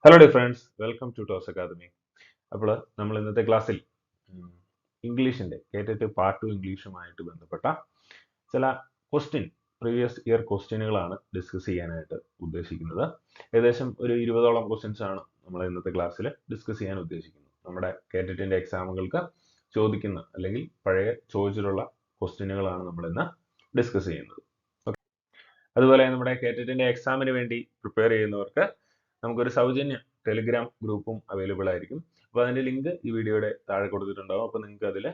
Hello dear friends, welcome to Toss Academy. അപ്പോൾ നമ്മൾ ഇന്നത്തെ ക്ലാസ്സിൽ ഇംഗ്ലീഷിൻ്റെ കേട്ടിട്ട് പാർട്ട് 2 ഇംഗ്ലീഷുമായിട്ട് ബന്ധപ്പെട്ട ചില പ്രീവിയസ് ഇയർ ക്വസ്റ്റ്യനുകളാണ് ഡിസ്കസ് ചെയ്യാനായിട്ട് ഉദ്ദേശിക്കുന്നത്. ഏകദേശം ഒരു 20ഓളം ക്വസ്റ്റ്യൻസ് ആണ് നമ്മൾ ഇന്നത്തെ ക്ലാസ്സിൽ ഡിസ്കസ് ചെയ്യാൻ ഉദ്ദേശിക്കുന്നത്. നമ്മുടെ കേട്ടിട്ടിൻ്റെ എക്സാമുകൾക്ക് ചോദിക്കുന്ന അല്ലെങ്കിൽ പഴയ ചോദിച്ചിട്ടുള്ള ക്വസ്റ്റ്യനുകളാണ് നമ്മൾ ഇന്ന് ഡിസ്കസ് ചെയ്യുന്നത്. അതുപോലെ നമ്മുടെ കേട്ടിട്ടിൻ്റെ എക്സാമിന് വേണ്ടി പ്രിപ്പയർ ചെയ്യുന്നവർക്ക് നമുക്കൊരു സൗജന്യ ടെലിഗ്രാം ഗ്രൂപ്പും അവൈലബിൾ ആയിരിക്കും. അപ്പോൾ അതിൻ്റെ ലിങ്ക് ഈ വീഡിയോയുടെ താഴെ കൊടുത്തിട്ടുണ്ടാവും. അപ്പോൾ നിങ്ങൾക്ക് അതിൽ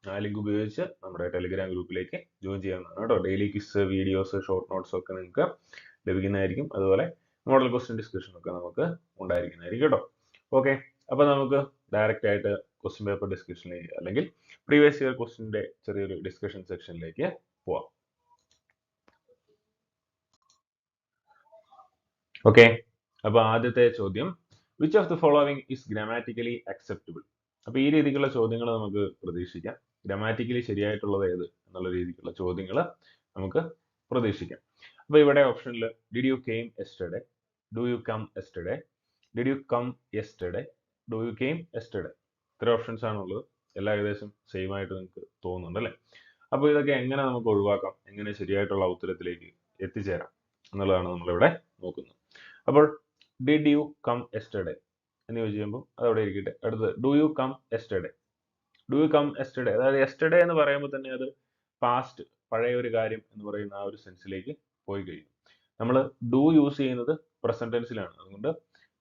ആ ലിങ്ക് ഉപയോഗിച്ച് നമ്മുടെ ടെലിഗ്രാം ഗ്രൂപ്പിലേക്ക് ജോയിൻ ചെയ്യാവുന്നതാണ് കേട്ടോ. Daily quiz, videos, short notes ഒക്കെ നിങ്ങൾക്ക് ലഭിക്കുന്നതായിരിക്കും. അതുപോലെ മോഡൽ ക്വസ്റ്റ്യൻ ഡിസ്കഷൻ ഒക്കെ നമുക്ക് ഉണ്ടായിരിക്കുന്നതായിരിക്കും കേട്ടോ. ഓക്കെ, അപ്പോൾ നമുക്ക് ഡയറക്റ്റ് ആയിട്ട് ക്വസ്റ്റ്യൻ പേപ്പർ ഡിസ്കഷനിലേക്ക് അല്ലെങ്കിൽ പ്രീവിയസ് ഇയർ ക്വസ്റ്റ്യൻ്റെ ചെറിയൊരു ഡിസ്കഷൻ സെക്ഷനിലേക്ക് പോവാം. ഓക്കെ, അപ്പോൾ ആദ്യത്തെ ചോദ്യം, which of the following is grammatically acceptable? അപ്പോൾ ഈ രീതിക്കുള്ള ചോദ്യങ്ങൾ നമുക്ക് പ്രതീക്ഷിക്കാം. ഗ്രാമാറ്റിക്കലി ശരിയായിട്ടുള്ളത് ഏത് എന്നുള്ള രീതിക്കുള്ള ചോദ്യങ്ങൾ നമുക്ക് പ്രതീക്ഷിക്കാം. അപ്പോൾ ഇവിടെ ഓപ്ഷനിൽ did you came yesterday, do you come yesterday, did you come yesterday, do you came yesterday, ഇത്ര ഓപ്ഷൻസ് ആണുള്ളത്. എല്ലാം ഏകദേശം സെയിം ആയിട്ട് നിങ്ങൾക്ക് തോന്നുന്നുണ്ട് അല്ലേ? അപ്പോൾ ഇതൊക്കെ എങ്ങനെ നമുക്ക് ഒഴിവാക്കാം, എങ്ങനെ ശരിയായിട്ടുള്ള ഉത്തരത്തിലേക്ക് എത്തിച്ചേരാം എന്നുള്ളതാണ് നമ്മളിവിടെ നോക്കുന്നത്. അപ്പോൾ ഡിഡ് യു കം യെസ്റ്റർഡേ എന്ന് ചോദിക്കുമ്പോൾ അതവിടെ ഇരിക്കട്ടെ. അടുത്തത് do you come yesterday. Do you come yesterday, അതായത് യെസ്റ്റർഡേ എന്ന് പറയുമ്പോൾ തന്നെ അത് പാസ്റ്റ്, പഴയ ഒരു കാര്യം എന്ന് പറയുന്ന ആ ഒരു സെൻസിലേക്ക് പോയി കഴിഞ്ഞു. നമ്മൾ ഡു യൂസ് ചെയ്യുന്നത് പ്രസന്റ് ടെൻസിലാണ്. അതുകൊണ്ട്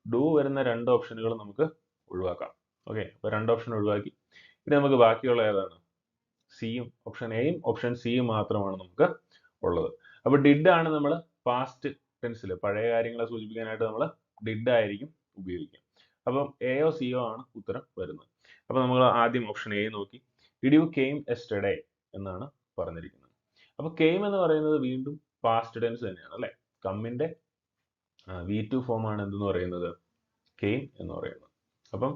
ഡു വരുന്ന രണ്ട് ഓപ്ഷനുകൾ നമുക്ക് ഒഴിവാക്കാം. ഓക്കെ, അപ്പോൾ രണ്ട് ഓപ്ഷൻ ഒഴിവാക്കി. ഇനി നമുക്ക് ബാക്കിയുള്ള ഏതാണ്? സിയും ഓപ്ഷൻ എയും ഓപ്ഷൻ സിയും മാത്രമാണ് നമുക്ക് ഉള്ളത്. അപ്പോൾ ഡിഡ് ആണ് നമ്മൾ പാസ്റ്റ് ടെൻസിൽ പഴയ കാര്യങ്ങളെ സൂചിപ്പിക്കാനായിട്ട് നമ്മൾ ഡിഡ് ആയിരിക്കും ഉപയോഗിക്കുക. അപ്പം എയോ സിയോ ആണ് ഉത്തരം വരുന്നത്. അപ്പോൾ നമ്മൾ ആദ്യം ഓപ്ഷൻ എ നോക്കി. ഡിഡ് യു കെയിം യെസ്റ്റർഡേ എന്നാണ് പറഞ്ഞിരിക്കുന്നത്. അപ്പോൾ കെയിം എന്ന് പറയുന്നത് വീണ്ടും പാസ്റ്റ് ടെൻസ് തന്നെയാണ് അല്ലേ? കമ്മിന്റെ V2 ഫോമാണ് എന്തെന്ന് പറയുന്നത്? കെയിം എന്ന് പറയുന്നത്. അപ്പം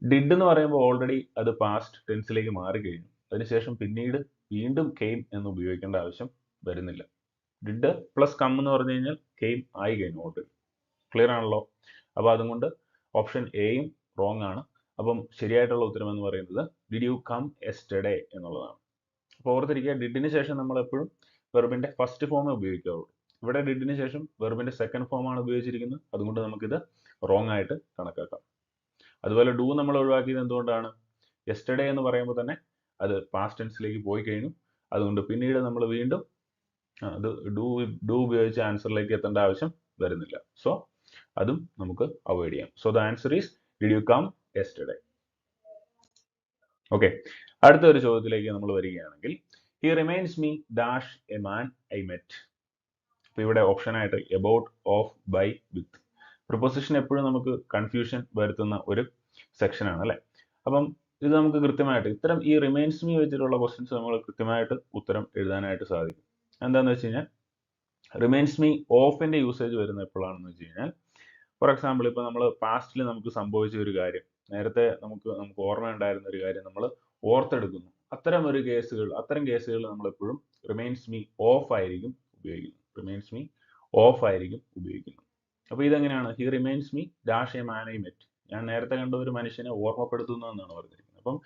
ഡിഡ് എന്ന് പറയുമ്പോൾ ഓൾറെഡി അത് പാസ്റ്റ് ടെൻസിലേക്ക് മാറിക്കഴിഞ്ഞു. അതിനുശേഷം പിന്നീട് വീണ്ടും കെയിം എന്ന് ഉപയോഗിക്കേണ്ട ആവശ്യം വരുന്നില്ല. ഡിഡ് പ്ലസ് കം എന്ന് പറഞ്ഞു കഴിഞ്ഞാൽ കെയിം ആയി കഴിഞ്ഞു ഓൾറെഡി. ക്ലിയർ ആണല്ലോ? അപ്പോൾ അതുകൊണ്ട് ഓപ്ഷൻ എയും റോങ് ആണ്. അപ്പം ശരിയായിട്ടുള്ള ഉത്തരം എന്ന് പറയുന്നത് ഡിഡ് യു കം യെസ്റ്റർഡേ എന്നുള്ളതാണ്. അപ്പോൾ ഓർത്തിരിക്കുക, ഡിഡിന് ശേഷം നമ്മൾ എപ്പോഴും വെർബിന്റെ ഫസ്റ്റ് ഫോമേ ഉപയോഗിക്കാവുള്ളൂ. ഇവിടെ ഡിഡിന് ശേഷം വെർബിന്റെ സെക്കൻഡ് ഫോമാണ് ഉപയോഗിച്ചിരിക്കുന്നത്. അതുകൊണ്ട് നമുക്കിത് റോങ് ആയിട്ട് കണക്കാക്കാം. അതുപോലെ ഡു നമ്മൾ ഒഴിവാക്കിയത് എന്തുകൊണ്ടാണ്? യെസ്റ്റർഡേ എന്ന് പറയുമ്പോൾ തന്നെ അത് പാസ്റ്റ് ടെൻസിലേക്ക് പോയി കഴിഞ്ഞു. അതുകൊണ്ട് പിന്നീട് നമ്മൾ വീണ്ടും അത് ഡു ഉപയോഗിച്ച് ആൻസറിലേക്ക് എത്തേണ്ട ആവശ്യം വരുന്നില്ല. സോ അതും നമുക്ക് അവോയ്ഡ് ചെയ്യാം. So the answer is did you come yesterday. Okay, അടുത്ത ഒരു ചോദ്യത്തിലേക്ക് നമ്മൾ വരികയാണെങ്കിൽ, he reminds me dash a man I met. അപ്പോൾ ഇവിടെ ഓപ്ഷൻ ആയിട്ട് about, of, by, with. Preposition എപ്പോഴും നമുക്ക് കൺഫ്യൂഷൻ വരുത്തുന്ന ഒരു സെക്ഷനാണ് അല്ലേ? അപ്പം ഇത് നമുക്ക് കൃത്യമായിട്ട് ഇത്തരം ഈ റിമൈൻസ് മീ വെച്ചിട്ടുള്ള ക്വസ്റ്റ്യൻസ് നമ്മൾ കൃത്യമായിട്ട് ഉത്തരം എഴുതാനായിട്ട് സാധിക്കും. എന്താണെന്ന് വെച്ച് കഴിഞ്ഞാൽ റിമൈൻസ് മീ ഓഫിന്റെ യൂസേജ് വരുന്നത് എപ്പോഴാണെന്ന് വെച്ച് കഴിഞ്ഞാൽ, ഫോർ എക്സാമ്പിൾ ഇപ്പോൾ നമ്മൾ പാസ്റ്റിൽ നമുക്ക് സംഭവിച്ച ഒരു കാര്യം, നേരത്തെ നമുക്ക് ഓർമ്മയുണ്ടായിരുന്ന ഒരു കാര്യം നമ്മൾ ഓർത്തെടുക്കുന്നു. അത്തരം കേസുകൾ നമ്മൾ എപ്പോഴും റിമൈൻസ് മീ ഓഫ് ആയിരിക്കും ഉപയോഗിക്കുന്നത്. റിമൈൻസ് മീ ഓഫ് ആയിരിക്കും ഉപയോഗിക്കുന്നത്. അപ്പോൾ ഇതെങ്ങനെയാണ്? He reminds me dash a man I met. ഞാൻ നേരത്തെ കണ്ട ഒരു മനുഷ്യനെ ഓർമ്മപ്പെടുത്തുന്നു എന്നാണ് പറഞ്ഞിരിക്കുന്നത്. അപ്പം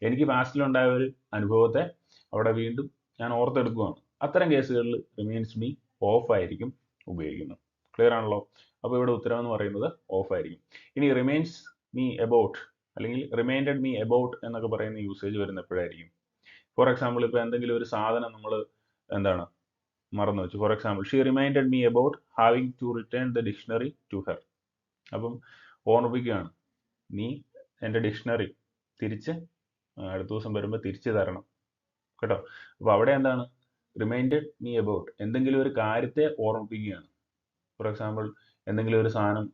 എനിക്ക് പാസ്റ്റിലുണ്ടായ ഒരു അനുഭവത്തെ അവിടെ വീണ്ടും ഞാൻ ഓർത്തെടുക്കുകയാണ്. അത്തരം കേസുകളിൽ റിമൈൻസ് മീ ഓഫ് ആയിരിക്കും ഉപയോഗിക്കുന്നത്. ക്ലിയർ ആണല്ലോ? അപ്പോൾ ഇവിടെ ഉത്തരം എന്ന് പറയുന്നത് ഓഫ് ആയിരിക്കും. ഇനി റിമൈൻസ് മീ എബൌട്ട് അല്ലെങ്കിൽ റിമൈൻഡഡ് മീ എബൌട്ട് എന്നൊക്കെ പറയുന്ന യൂസേജ് വരുന്ന എപ്പോഴായിരിക്കും? ഫോർ എക്സാമ്പിൾ ഇപ്പോൾ എന്തെങ്കിലും ഒരു സാധനം നമ്മൾ എന്താണ് മറന്നു വെച്ചു. For example she reminded me about having to return the dictionary to her. അപ്പം ഓർമ്മിപ്പിക്കുകയാണ്, നീ എൻ്റെ ഡിക്ഷണറി തിരിച്ച് അടുത്ത ദിവസം വരുമ്പോൾ തിരിച്ചു തരണം കേട്ടോ. അപ്പോൾ അവിടെ എന്താണ്? റിമൈൻഡഡ് മീ എബൌട്ട് എന്തെങ്കിലും ഒരു കാര്യത്തെ ഓർമ്മിപ്പിക്കുകയാണ്. ഫോർ എക്സാമ്പിൾ എന്തെങ്കിലും ഒരു സാധനം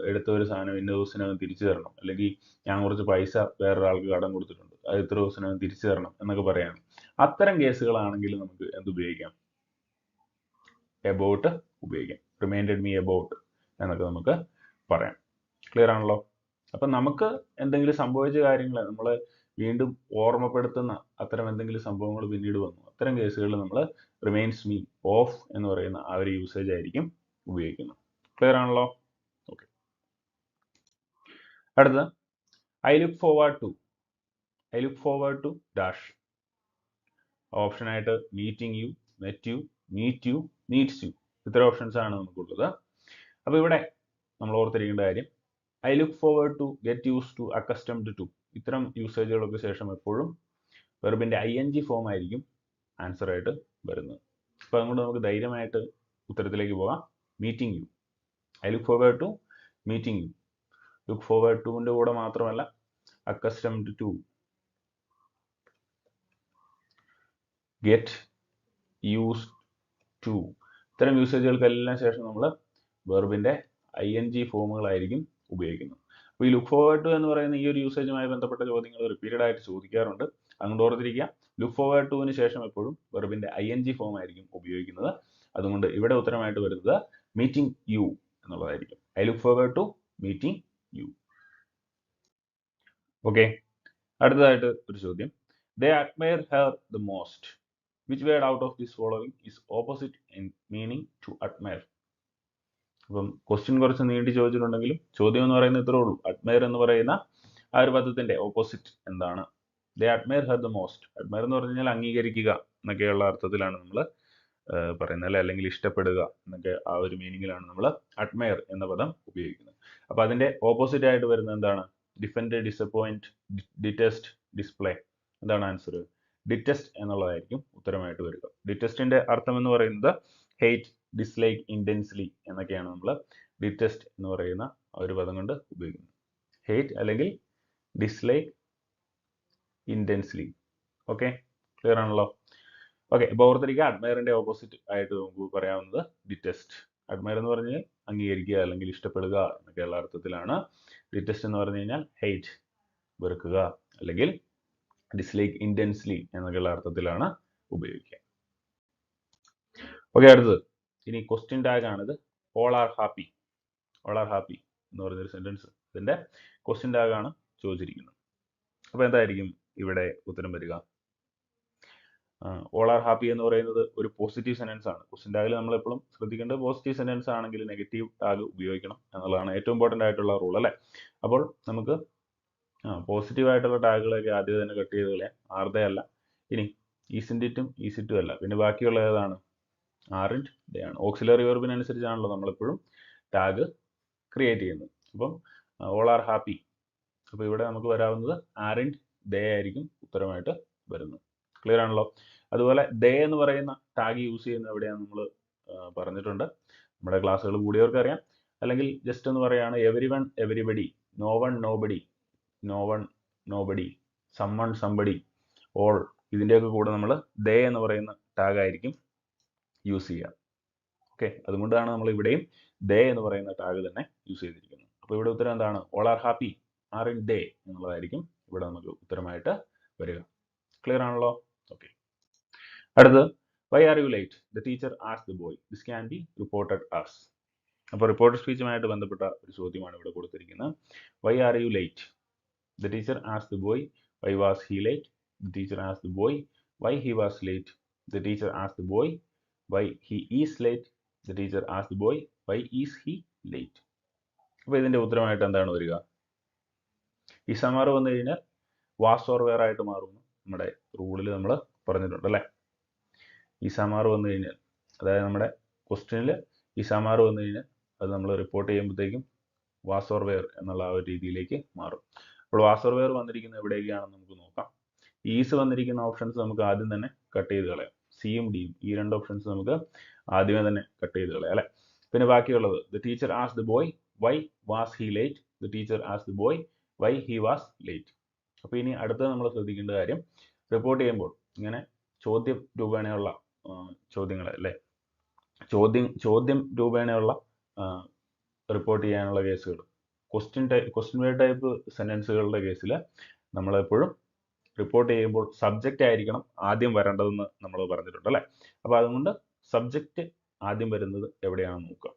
എടുത്ത ഒരു സാധനം ഇന്ന ദിവസത്തിനകം തിരിച്ചു തരണം, അല്ലെങ്കിൽ ഞാൻ കുറച്ച് പൈസ വേറൊരാൾക്ക് കടം കൊടുത്തിട്ടുണ്ട്, അത് ഇത്ര ദിവസത്തിനകം തിരിച്ചു തരണം എന്നൊക്കെ പറയാണ്. അത്തരം കേസുകളാണെങ്കിൽ നമുക്ക് എന്തുപയോഗിക്കാം? എബൌട്ട് ഉപയോഗിക്കാം. റിമൈൻഡഡ് മീ എബൌട്ട് എന്നൊക്കെ നമുക്ക് പറയാം. ക്ലിയർ ആണല്ലോ? അപ്പം നമുക്ക് എന്തെങ്കിലും സംഭവിച്ച കാര്യങ്ങൾ നമ്മളെ വീണ്ടും ഓർമ്മപ്പെടുത്തുന്ന അത്തരം എന്തെങ്കിലും സംഭവങ്ങൾ പിന്നീട് വന്നു, അത്തരം കേസുകളിൽ നമ്മൾ റിമൈൻസ് മീ ഓഫ് എന്ന് പറയുന്ന ആ ഒരു യൂസേജ് ആയിരിക്കും ഉപയോഗിക്കുന്നത്. ക്ലിയർ ആണല്ലോ? ഓക്കെ. അടുത്ത I look forward to dash. Option ആയിട്ട് meeting you, met you, meet you, meets you, ഇത്ര ഓപ്ഷൻസ് ആണ് നമുക്കുള്ളത്. അപ്പോൾ ഇവിടെ നമ്മൾ ഓർത്തിരിക്കേണ്ട കാര്യം I look forward to, get use to, accustomed to, ഇത്തരം യൂസേജുകൾക്ക് ശേഷം എപ്പോഴും വെർബിന്റെ ING ഫോം ആയിരിക്കും ആൻസർ ആയിട്ട് വരുന്നത്. അപ്പോൾ അതുകൊണ്ട് നമുക്ക് ധൈര്യമായിട്ട് ഉത്തരത്തിലേക്ക് പോകാം. Meeting you, I look forward to meeting you. Look forward ടുവിൻ്റെ കൂടെ മാത്രമല്ല accustomed to, get used to, ഇത്തരം യൂസേജുകൾക്കെല്ലാം ശേഷം നമ്മൾ വെർബിന്റെ ING ഫോമുകളായിരിക്കും ഉപയോഗിക്കുന്നത്. അപ്പോൾ ഈ ലുക്ക് ഫോർവേഡ് ടു എന്ന് പറയുന്ന ഈ ഒരു യൂസേജുമായി ബന്ധപ്പെട്ട ചോദ്യങ്ങൾ റിപ്പീറ്റഡ് ആയിട്ട് ചോദിക്കാറുണ്ട്. അതുകൊണ്ട് ഓർത്തിരിക്കുക, ലുക്ക് ഫോർവേഡ് ടുവിന് ശേഷം എപ്പോഴും വെർബിന്റെ ING ഫോം ആയിരിക്കും ഉപയോഗിക്കുന്നത്. അതുകൊണ്ട് ഇവിടെ ഉത്തരമായിട്ട് വരുന്നത് മീറ്റിംഗ് യു എന്നുള്ളതായിരിക്കും. I look forward to meeting you. Okay, അടുത്തതായിട്ട് ഒരു ചോദ്യം. They admire her the most. Which word out of this following is opposite in meaning to admire? അപ്പം ക്വസ്റ്റ്യൻ കുറച്ച് നീട്ടി ചോദിച്ചിട്ടുണ്ടെങ്കിലും ചോദ്യം എന്ന് പറയുന്നത് ഇത്രേ ഉള്ളൂ. അഡ്മയർ എന്ന് പറയുന്ന ആ ഒരു പദത്തിന്റെ ഓപ്പോസിറ്റ് എന്താണ്? They admire her the most. Admire എന്ന് പറഞ്ഞു കഴിഞ്ഞാൽ അംഗീകരിക്കുക എന്നൊക്കെയുള്ള അർത്ഥത്തിലാണ് നമ്മൾ പറയുന്നത്, അല്ലെങ്കിൽ ഇഷ്ടപ്പെടുക എന്നൊക്കെ ആ ഒരു മീനിങ്ങിലാണ് നമ്മൾ അഡ്മയർ എന്ന പദം ഉപയോഗിക്കുന്നത്. അപ്പോൾ അതിന്റെ ഓപ്പോസിറ്റ് ആയിട്ട് വരുന്നത് എന്താണ്? Defend, disappoint, detest, display. എന്താണ് ആൻസർ? ഡിറ്റസ്റ്റ് എന്നുള്ളതായിരിക്കും ഉത്തരമായിട്ട് വരിക. ഡിറ്റസ്റ്റിന്റെ അർത്ഥം എന്ന് പറയുന്നത് ഹെയ്റ്റ്, ഡിസ്ലൈക്ക്, ഇന്റൻസ്ലി എന്നൊക്കെയാണ് നമ്മൾ ഡിറ്റസ്റ്റ് എന്ന് പറയുന്ന ആ ഒരു പദം കൊണ്ട് ഉപയോഗിക്കുന്നത്. ഹെയ്റ്റ് അല്ലെങ്കിൽ ഡിസ്ലൈക്ക്, ഇന്റൻസ്ലി. ഓക്കെ, ക്ലിയർ ആണല്ലോ? ഓക്കെ, അപ്പോൾ ഓർത്തിരിക്കുക, അഡ്മയറിന്റെ ഓപ്പോസിറ്റ് ആയിട്ട് നമുക്ക് പറയാവുന്നത് ഡിറ്റസ്റ്റ്. അഡ്മയർ എന്ന് പറഞ്ഞാൽ അംഗീകരിക്കുക അല്ലെങ്കിൽ ഇഷ്ടപ്പെടുക എന്നൊക്കെയുള്ള അർത്ഥത്തിലാണ്. ഡിറ്റസ്റ്റ് എന്ന് പറഞ്ഞു കഴിഞ്ഞാൽ ഹെയ്റ്റ്, വെറുക്കുക, അല്ലെങ്കിൽ ഡിസ്ലൈക്ക്, ഇന്റൻസ്ലി എന്നൊക്കെയുള്ള അർത്ഥത്തിലാണ് ഉപയോഗിക്കുക. ഓക്കെ, അടുത്തത് ഇനി ക്വസ്റ്റ്യൻ ടാഗ് ആണിത്. All are happy. All are happy എന്ന് പറഞ്ഞൊരു സെന്റൻസ്, ഇതിന്റെ ക്വസ്റ്റ്യൻ ടാഗ് ആണ് ചോദിച്ചിരിക്കുന്നത്. അപ്പോൾ എന്തായിരിക്കും ഇവിടെ ഉത്തരം വരിക? ഓൾ ആർ ഹാപ്പി എന്ന് പറയുന്നത് ഒരു പോസിറ്റീവ് സെന്റൻസ് ആണ്. ക്വസ്റ്റ്യൻ ടാഗിൽ നമ്മൾ എപ്പോഴും ശ്രദ്ധിക്കേണ്ടത് പോസിറ്റീവ് സെന്റൻസ് ആണെങ്കിൽ നെഗറ്റീവ് ടാഗ് ഉപയോഗിക്കണം എന്നുള്ളതാണ് ഏറ്റവും ഇമ്പോർട്ടൻ്റ് ആയിട്ടുള്ള റൂൾ, അല്ലേ? അപ്പോൾ നമുക്ക് പോസിറ്റീവ് ആയിട്ടുള്ള ടാഗുകളൊക്കെ ആദ്യം തന്നെ കട്ട് ചെയ്ത് കളയാം. ആർദേ അല്ല, ഇനി ഈസിൻഡിറ്റും ഈസിറ്റും അല്ല, പിന്നെ ബാക്കിയുള്ള ഏതാണ്? ആറിൻഡ്, ദേ ആണ്. ഓക്സിലറി വെർബിനനുസരിച്ചാണല്ലോ നമ്മളെപ്പോഴും ടാഗ് ക്രിയേറ്റ് ചെയ്യുന്നത്. അപ്പം ഓൾ ആർ ഹാപ്പി, അപ്പോൾ ഇവിടെ നമുക്ക് വരാവുന്നത് ആറിൻഡ്, ദേ ആയിരിക്കും ഉത്തരമായിട്ട് വരുന്നത്. ക്ലിയർ ആണല്ലോ? അതുപോലെ ദേ എന്ന് പറയുന്ന ടാഗ് യൂസ് ചെയ്യുന്നത് എവിടെയാണ് നമ്മൾ പറഞ്ഞിട്ടുണ്ട്. നമ്മുടെ ക്ലാസ്സുകൾ കൂടിയവർക്ക് അറിയാം. അല്ലെങ്കിൽ ജസ്റ്റ് എന്ന് പറയുകയാണ് every one, everybody, no one, nobody, no one, nobody, someone, somebody, all, ഇതിൻ്റെയൊക്കെ കൂടെ നമ്മൾ ദേ എന്ന് പറയുന്ന ടാഗ് ആയിരിക്കും യൂസ് ചെയ്യുക. ഓക്കെ, അതുകൊണ്ടാണ് നമ്മൾ ഇവിടെയും ദേ എന്ന് പറയുന്ന ടാഗ് തന്നെ യൂസ് ചെയ്തിരിക്കുന്നത്. അപ്പോൾ ഇവിടെ ഉത്തരം എന്താണ്? All are happy, aren't they എന്നുള്ളതായിരിക്കും ഇവിടെ നമുക്ക് ഉത്തരമായിട്ട് വരിക. ക്ലിയർ ആണല്ലോ? ഓക്കെ, അടുത്ത് why are you late? The teacher ask the boy. This can be reported as. അപ്പോൾ റിപ്പോർട്ടർ സ്പീച്ചുമായിട്ട് ബന്ധപ്പെട്ട ഒരു ചോദ്യമാണ് ഇവിടെ കൊടുത്തിരിക്കുന്നത്. Why are you late? The teacher ask the boy. Why was he late? The teacher ask the boy. Why he was late? The teacher ask the boy. Why he is late? The teacher ask the boy. Why is he late? അപ്പോൾ ഇതിന്റെ ഉത്തരമായിട്ട് എന്താണ് വരിക? ഈ സമാർ വന്നു കഴിഞ്ഞാൽ was or wear ആയിട്ട് മാറുന്നു. നമ്മുടെ റൂളിൽ നമ്മൾ പറഞ്ഞിട്ടുണ്ട്, അല്ലേ? ഈ സമാർ വന്നു കഴിഞ്ഞാൽ, അതായത് നമ്മുടെ ക്വസ്റ്റ്യനിൽ ഈ സമാർ വന്നു കഴിഞ്ഞാൽ അത് നമ്മൾ റിപ്പോർട്ട് ചെയ്യുമ്പോഴത്തേക്കും വാസ് ഓർ വെയർ എന്നുള്ള ആ ഒരു രീതിയിലേക്ക് മാറും. അപ്പോൾ വാസ് ഓർ വെയർ വന്നിരിക്കുന്നത് എവിടേക്കാണെന്ന് നമുക്ക് നോക്കാം. ഈസ് വന്നിരിക്കുന്ന ഓപ്ഷൻസ് നമുക്ക് ആദ്യം തന്നെ കട്ട് ചെയ്ത് കളയാം. സിയും ഡിയും, ഈ രണ്ട് ഓപ്ഷൻസ് നമുക്ക് ആദ്യമേ തന്നെ കട്ട് ചെയ്ത് കളയാം, അല്ലേ? പിന്നെ ബാക്കിയുള്ളത് the teacher ask the boy. Why was he late? The teacher ask the boy. Why he was late? അപ്പോൾ ഇനി അടുത്തത് നമ്മൾ ശ്രദ്ധിക്കേണ്ട കാര്യം, റിപ്പോർട്ട് ചെയ്യുമ്പോൾ ഇങ്ങനെ ചോദ്യം രൂപേണയുള്ള ചോദ്യങ്ങൾ, അല്ലേ? ചോദ്യം രൂപേണയുള്ള റിപ്പോർട്ട് ചെയ്യാനുള്ള കേസുകൾ, ക്വസ്റ്റ്യൻ വേർഡ് ടൈപ്പ് സെന്റൻസുകളുടെ കേസിൽ നമ്മളെപ്പോഴും റിപ്പോർട്ട് ചെയ്യുമ്പോൾ സബ്ജക്റ്റ് ആയിരിക്കണം ആദ്യം വരേണ്ടതെന്ന് നമ്മൾ പറഞ്ഞിട്ടുണ്ട്, അല്ലേ? അപ്പോൾ അതുകൊണ്ട് സബ്ജക്റ്റ് ആദ്യം വരുന്നത് എവിടെയാണെന്ന് നോക്കുക.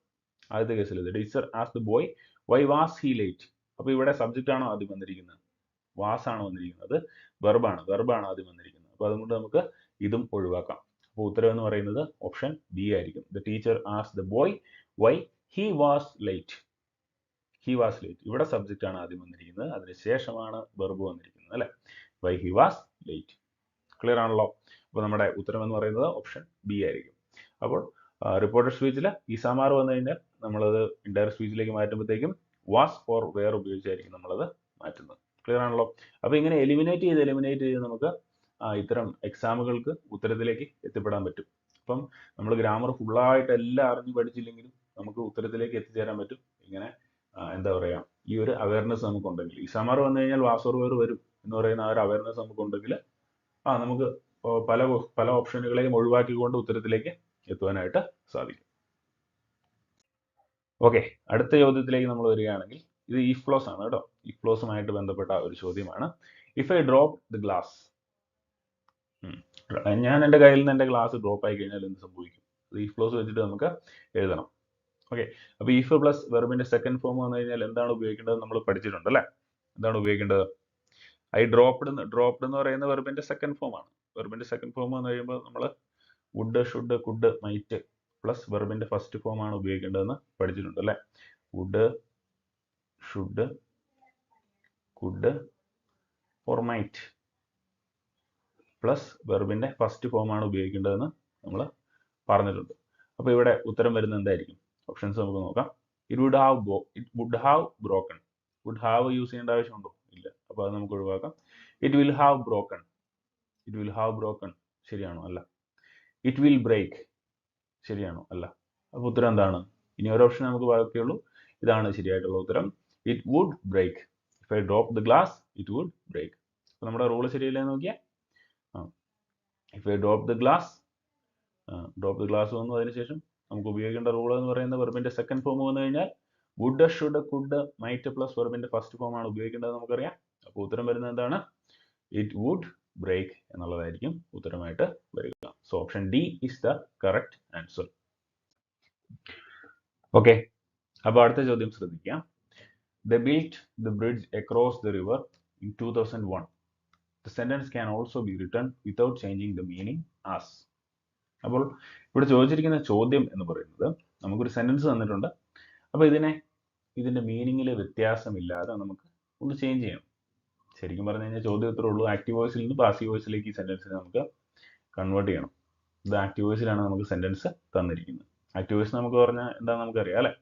ആദ്യത്തെ കേസിൽ the teacher ask the boy why was he late. അപ്പോൾ ഇവിടെ സബ്ജക്റ്റ് ആണോ ആദ്യം വന്നിരിക്കുന്നത്? വാസ് ആണ് വന്നിരിക്കുന്നത്. വെർബാണ് ആദ്യം വന്നിരിക്കുന്നത്. അപ്പോൾ അതുകൊണ്ട് നമുക്ക് ഇതും ഒഴിവാക്കാം. അപ്പോൾ ഉത്തരം എന്ന് പറയുന്നത് ഓപ്ഷൻ ബി ആയിരിക്കും. The teacher ask the boy why he was late. He was late. ഇവിടെ സബ്ജക്റ്റ് ആണ് ആദ്യം വന്നിരിക്കുന്നത്, അതിനുശേഷമാണ് വെർബ് വന്നിരിക്കുന്നത് അല്ലേ. Y he was late. Clear ആണല്ലോ. അപ്പോൾ നമ്മുടെ ഉത്തരം എന്ന് പറയുന്നത് ഓപ്ഷൻ ബി ആയിരിക്കും. അപ്പോൾ റിപ്പോർട്ടഡ് സ്പീച്ചിൽ ഈസാമാർ വന്നു കഴിഞ്ഞാൽ നമ്മളത് ഇൻഡയറക്റ്റ് സ്പീച്ചിലേക്ക് മാറ്റുമ്പോഴത്തേക്കും വാസ് ഓർ വെയർ ഉപയോഗിച്ചായിരിക്കും നമ്മളത് മാറ്റുന്നത്. ക്ലിയർ ആണല്ലോ. അപ്പോൾ ഇങ്ങനെ എലിമിനേറ്റ് ചെയ്ത് നമുക്ക് ഇത്തരം എക്സാമുകൾക്ക് ഉത്തരത്തിലേക്ക് എത്തിപ്പെടാൻ പറ്റും. അപ്പം നമ്മൾ ഗ്രാമർ ഫുള്ളായിട്ട് എല്ലാം അറിഞ്ഞ് പഠിച്ചില്ലെങ്കിലും നമുക്ക് ഉത്തരത്തിലേക്ക് എത്തിച്ചേരാൻ പറ്റും. ഇങ്ങനെ എന്താ പറയുക, ഈ ഒരു അവയർനെസ് നമുക്കുണ്ടെങ്കിൽ. ഈസാമാർ വന്നു കഴിഞ്ഞാൽ വാസ് ഓർ വെയർ വരും എന്ന് പറയുന്ന ആ ഒരു അവയർനെസ് നമുക്കുണ്ടെങ്കിൽ നമുക്ക് പല ഓപ്ഷനുകളെയും ഒഴിവാക്കിക്കൊണ്ട് ഉത്തരത്തിലേക്ക് എത്തുവാനായിട്ട് സാധിക്കും. ഓക്കെ, അടുത്ത ചോദ്യത്തിലേക്ക് നമ്മൾ വരികയാണെങ്കിൽ ഇത് ഇഫ് ക്ലോസ് ആണ് കേട്ടോ. ഇഫ് ക്ലോസുമായിട്ട് ബന്ധപ്പെട്ട ഒരു ചോദ്യമാണ്. If I drop the glass, ഞാൻ എൻ്റെ കയ്യിൽ നിന്ന് എൻ്റെ ഗ്ലാസ് ഡ്രോപ്പ് ആയി കഴിഞ്ഞാൽ എന്ത് സംഭവിക്കും? അത് ഇഫ് ക്ലോസ് വെച്ചിട്ട് നമുക്ക് എഴുതണം. ഓക്കെ, അപ്പോൾ ഇഫ് പ്ലസ് വെർബിന്റെ സെക്കൻഡ് ഫോം വന്നു കഴിഞ്ഞാൽ എന്താണ് ഉപയോഗിക്കേണ്ടത് നമ്മൾ പഠിച്ചിട്ടുണ്ട് അല്ലേ. എന്താണ് ഉപയോഗിക്കേണ്ടത്? ഐ ഡ്രോപ്ഡ് എന്ന് പറയുന്ന വെർബിന്റെ സെക്കൻഡ് ഫോം ആണ്. വെർബിന്റെ സെക്കൻഡ് ഫോം വന്നു കഴിയുമ്പോൾ നമ്മൾ would, should, could, might plus വെർബിന്റെ ഫസ്റ്റ് ഫോം ആണ് ഉപയോഗിക്കേണ്ടതെന്ന് പഠിച്ചിട്ടുണ്ട് അല്ലേ. Would, should, could or might plus വെർബിന്റെ ഫസ്റ്റ് ഫോം ആണ് ഉപയോഗിക്കേണ്ടതെന്ന് നമ്മൾ പറഞ്ഞിട്ടുണ്ട്. അപ്പോൾ ഇവിടെ ഉത്തരം വരുന്നത് എന്തായിരിക്കും? ഓപ്ഷൻസ് നമുക്ക് നോക്കാം. It would have broken. Would have use ചെയ്യേണ്ട ആവശ്യമുണ്ടോ? ഇല്ല. അപ്പോൾ അത് നമുക്ക് ഒഴിവാക്കാം. It will have broken. ശരിയാണോ? അല്ല. It will break. ശരിയാണോ? അല്ല. അപ്പോൾ ഉത്തരം എന്താണ്? ഇനി ഒരു ഓപ്ഷൻ നമുക്ക് ബാക്കിയുള്ളൂ. ഇതാണ് ശരിയായിട്ടുള്ള ഉത്തരം. It would break. If I drop the glass it would break. അപ്പോൾ നമ്മുടെ റൂൾ ശരിയല്ലേ നോക്കിയാൽ. If I drop the glass വന്നു. അതിനുശേഷം നമുക്ക് ഉപയോഗിക്കേണ്ട റൂൾ എന്ന് പറയുന്നത് വെർബിന്റെ സെക്കൻഡ് ഫോം വന്നു കഴിഞ്ഞാൽ would, should, could, might plus വെർബിന്റെ ഫസ്റ്റ് ഫോം ആണ് ഉപയോഗിക്കേണ്ടത് നമുക്കറിയാം. അപ്പോൾ ഉത്തരം വരുന്നത് എന്താണ്? ഇറ്റ് വുഡ് ബ്രേക്ക് എന്നുള്ളതായിരിക്കും ഉത്തരമായിട്ട് വരിക. So option D is the correct answer. Okay, അപ്പോൾ അടുത്ത ചോദ്യം ശ്രദ്ധിക്കാം. They built the bridge across the river in 2001. The sentence can also be written without changing the meaning as. അപ്പോൾ ഇവിടെ ചോദിച്ചിരിക്കുന്ന ചോദ്യം എന്ന് പറയുന്നത്, നമുക്കൊരു സെന്റൻസ് തന്നിട്ടുണ്ട്. അപ്പോൾ ഇതിന്റെ മീനിങ്ങിൽ വ്യത്യാസമില്ലാതെ നമുക്ക് ഒന്ന് ചേഞ്ച് ചെയ്യണം. ശരിക്കും പറഞ്ഞു കഴിഞ്ഞാൽ ചോദ്യം ഇത്രേ ഉള്ളൂ. ആക്റ്റീവ് വോയിസിൽ നിന്ന് പാസീവ് വോയിസിലേക്ക് ഈ സെന്റൻസിനെ നമുക്ക് കൺവേർട്ട് ചെയ്യണം. ഇത് ആക്റ്റീവ് വോയിസിലാണ് നമുക്ക് സെന്റൻസ് തന്നിരിക്കുന്നത്. ആക്റ്റീവ് വോയിസ് നമുക്ക് പറഞ്ഞാൽ എന്താണെന്ന് നമുക്കറിയാം അല്ലേ.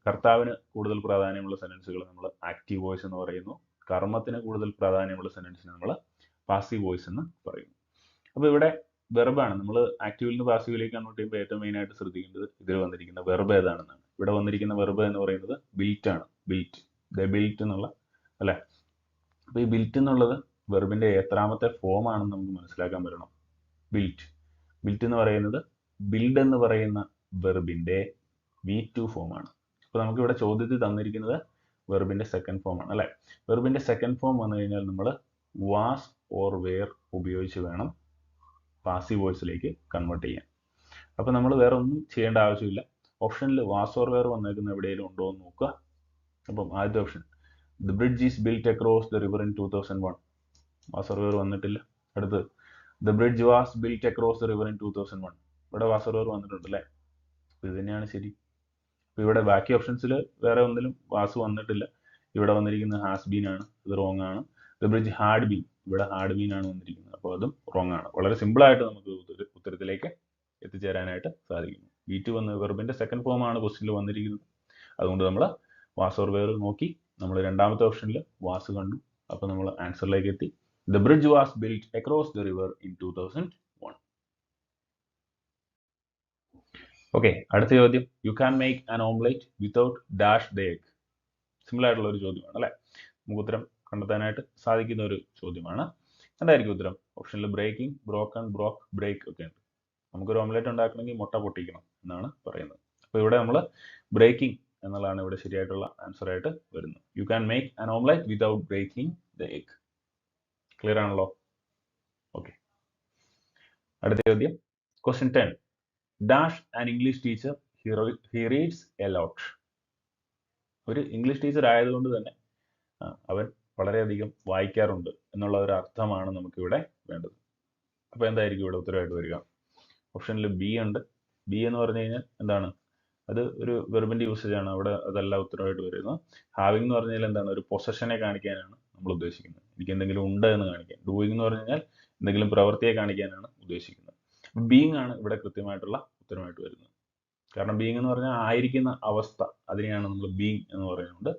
കർത്താവിന് കൂടുതൽ പ്രാധാന്യമുള്ള സെന്റൻസുകൾ നമ്മൾ ആക്റ്റീവ് വോയിസ് എന്ന് പറയുന്നു. കർമ്മത്തിന് കൂടുതൽ പ്രാധാന്യമുള്ള സെന്റൻസിനെ നമ്മൾ പാസീവ് വോയിസ് എന്ന് പറയുന്നു. അപ്പോൾ ഇവിടെ വെർബാണ്. നമ്മൾ ആക്റ്റീവിൽ നിന്ന് പാസീവിലേക്ക് കൺവേർട്ട് ചെയ്യുമ്പോൾ ഏറ്റവും മെയിനായിട്ട് ശ്രദ്ധിക്കേണ്ടത് ഇതിൽ വന്നിരിക്കുന്ന വെർബ് ഏതാണെന്നാണ്. ഇവിടെ വന്നിരിക്കുന്ന വെർബ് എന്ന് പറയുന്നത് ബിൽറ്റ് ആണ്. ബിൽറ്റ് എന്നുള്ള അല്ലേ. അപ്പോൾ ഈ ബിൽറ്റ് എന്നുള്ളത് വെർബിന്റെ എത്രാമത്തെ ഫോം ആണെന്ന് നമുക്ക് മനസ്സിലാക്കാൻ പറ്റണം. ബിൽറ്റ് എന്ന് പറയുന്നത് ബിൽഡ് എന്ന് പറയുന്ന വെർബിന്റെ V2 ഫോം ആണ്. അപ്പോൾ നമുക്ക് ഇവിടെ ചോദ്യത്തിൽ തന്നിരിക്കുന്നത് വെർബിന്റെ സെക്കൻഡ് ഫോം ആണ് അല്ലേ. വെർബിന്റെ സെക്കൻഡ് ഫോം വന്നു കഴിഞ്ഞാൽ നമ്മൾ വാസ് ഓർ വെയർ ഉപയോഗിച്ച് വേണം പാസീവ് വോയിസിലേക്ക് കൺവേർട്ട് ചെയ്യാൻ. അപ്പോൾ നമ്മൾ വേറെ ഒന്നും ചെയ്യേണ്ട ആവശ്യമില്ല. ഓപ്ഷനിൽ വാസ് ഓർ വെയർ വന്നേക്കുന്ന എവിടെയെങ്കിലും ഉണ്ടോ എന്ന് നോക്കുക. അപ്പം ആദ്യത്തെ option the bridge is built across the river in 2001. Was or where വന്നിട്ടില്ല. അടുത്ത് the bridge was built across the river in 2001. ഇവിടെ വാസ് ഓർ വെയർ വന്നിട്ടുണ്ട് അല്ലേ. അപ്പോൾ ഇത് തന്നെയാണ് ശരി. അപ്പോൾ ഇവിടെ ബാക്കി ഓപ്ഷൻസിൽ വേറെ ഒന്നിലും വാസ് വന്നിട്ടില്ല. ഇവിടെ വന്നിരിക്കുന്നത് ഹാസ് ബീൻ ആണ്. ഇത് റോങ് ആണ്. ദ ബ്രിഡ്ജ് ഹാഡ് ബീൻ, ഇവിടെ ഹാഡ് ബീൻ ആണ് വന്നിരിക്കുന്നത്. അപ്പോൾ അതും റോങ് ആണ്. വളരെ സിമ്പിളായിട്ട് നമുക്ക് ഉത്തരത്തിലേക്ക് എത്തിച്ചേരാനായിട്ട് സാധിക്കുന്നു. V2 വന്ന വെർബിന്റെ സെക്കൻഡ് ഫോം ആണ് ക്വസ്റ്റ്യനിൽ വന്നിരിക്കുന്നത്. അതുകൊണ്ട് നമ്മൾ വാസ് ഓർ വെയർ നോക്കി നമ്മൾ രണ്ടാമത്തെ ഓപ്ഷനിൽ വാസ് കണ്ടു. അപ്പോൾ നമ്മൾ ആൻസറിലേക്ക് എത്തി. The bridge was built across the river in 2001. Okay, അടുത്ത ചോദ്യം. U can make an omelette without dash the egg. Simple ആയിട്ടുള്ള ഒരു ചോദ്യമാണ് അല്ലേ. നമുക്ക് ഉത്തരം കണ്ടെത്താനായിട്ട് സാധിക്കുന്ന ഒരു ചോദ്യമാണ്. എന്തായിരിക്കും ഉത്തരം? ഓപ്ഷനിൽ ബ്രേക്കിംഗ്, ബ്രോക്കൺ, ബ്രോക്ക്, ബ്രേക്ക് ഒക്കെ ഉണ്ട്. നമുക്കൊരു ഓംലെറ്റ് ഉണ്ടാക്കണമെങ്കിൽ മുട്ട പൊട്ടിക്കണം എന്നാണ് പറയുന്നത്. അപ്പോൾ ഇവിടെ നമ്മൾ ബ്രേക്കിംഗ് എന്നുള്ളതാണ് ഇവിടെ ശരിയായിട്ടുള്ള ആൻസർ ആയിട്ട് വരുന്നത്. You can make an omelette without breaking the egg. Clear ആണല്ലോ. ഓക്കെ, അടുത്ത ചോദ്യം. Question 10. Dash an English teacher he reads a lot. ഒരു ഇംഗ്ലീഷ് ടീച്ചർ ആയതുകൊണ്ട് തന്നെ അവൻ വളരെയധികം വായിക്കാറുണ്ട് എന്നുള്ള ഒരു അർത്ഥമാണ് നമുക്കിവിടെ വേണ്ടത്. അപ്പോൾ എന്തായിരിക്കും ഇവിടെ ഉത്തരവായിട്ട് വരിക? ഓപ്ഷനിൽ ബി ഉണ്ട്. ബി എന്ന് പറഞ്ഞു കഴിഞ്ഞാൽ എന്താണ്? അത് ഒരു വെർബിന്റെ യൂസേജ് ആണ്. അവിടെ അതല്ല ഉത്തരമായിട്ട് വരുന്നത്. ഹാവിംഗ് എന്ന് പറഞ്ഞാൽ എന്താണ്? ഒരു പൊസഷനെ കാണിക്കാനാണ് നമ്മൾ ഉദ്ദേശിക്കുന്നത്. എനിക്ക് എന്തെങ്കിലും ഉണ്ട് എന്ന് കാണിക്കാൻ. ഡൂയിങ് എന്ന് പറഞ്ഞാൽ എന്തെങ്കിലും പ്രവൃത്തിയെ കാണിക്കാനാണ് ഉദ്ദേശിക്കുന്നത്. ബീങ് ആണ് ഇവിടെ കൃത്യമായിട്ടുള്ള ഉത്തരമായിട്ട് വരുന്നത്. കാരണം ബീങ് എന്ന് പറഞ്ഞാൽ ആയിരിക്കുന്ന അവസ്ഥ, അതിനെയാണ് നമ്മൾ ബീങ് എന്ന് പറയുന്നത്